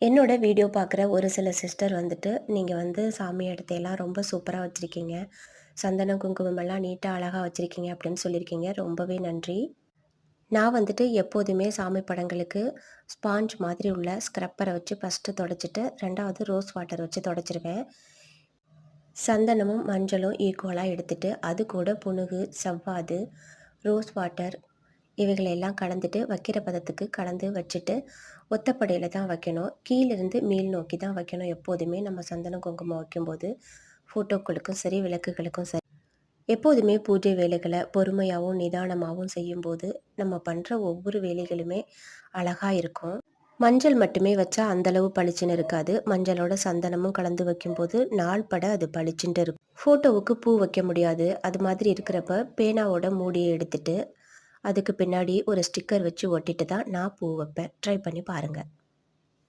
என்னோட வீடியோ பார்க்குற ஒரு சில சிஸ்டர் வந்துட்டு, நீங்க வந்து சாமி இடத்தையெல்லாம் ரொம்ப சூப்பரா வச்சிருக்கீங்க. சந்தனம், குங்குமம் எல்லாம் நீட்டா, அழகா வச்சிருக்கீங்க அப்படின்னு சொல்லியிருக்கீங்க. ரொம்பவே நன்றி. நான் வந்துட்டு எப்போதுமே சாமி படங்களுக்கு ஸ்பாஞ்ச் மாதிரி உள்ள ஸ்க்ரப்பர வச்சு ஃபர்ஸ்ட்டு தொடச்சிட்டு, 2வது ரோஸ் வாட்டர் வச்சு தொடச்சிருவேன். சந்தனமும், மஞ்சளும் ஈக்குவலா எடுத்துட்டு, அது கூட புனுகு, செவ்வாது, ரோஸ் வாட்டர் இவைகளெல்லாம் கலந்துட்டு வைக்கிற பதத்துக்கு கலந்து வச்சுட்டு, ஒத்தப்படையில தான் வைக்கணும். கீழிருந்து மேல் நோக்கி தான் வைக்கணும் எப்போதுமே நம்ம சந்தனம், குங்குமம் வைக்கும்போது. ஃபோட்டோக்களுக்கும் சரி, விளக்குகளுக்கும் சரி. எப்போதுமே பூஜை வேலைகள பொறுமையாவும், நிதானமாவும் செய்யும்போது, நம்ம பண்ற ஒவ்வொரு வேலைகளுமே அழகா இருக்கும். மஞ்சள் மட்டுமே வச்சா அந்த அளவு பளிச்சுன்னு இருக்காது. மஞ்சளோட சந்தனமும் கலந்து வைக்கும்போது, நாள் பட அது பளிச்சுன்ட்டு இருக்கும். ஃபோட்டோவுக்கு பூ வைக்க முடியாது. அது மாதிரி இருக்கிறப்ப, பேனாவோட மூடிய எடுத்துட்டு, அதுக்கு பின்னாடி ஒரு ஸ்டிக்கர் வச்சு ஒட்டிட்டு தான் நான் பூ வைப்பேன். ட்ரை பண்ணி பாருங்க.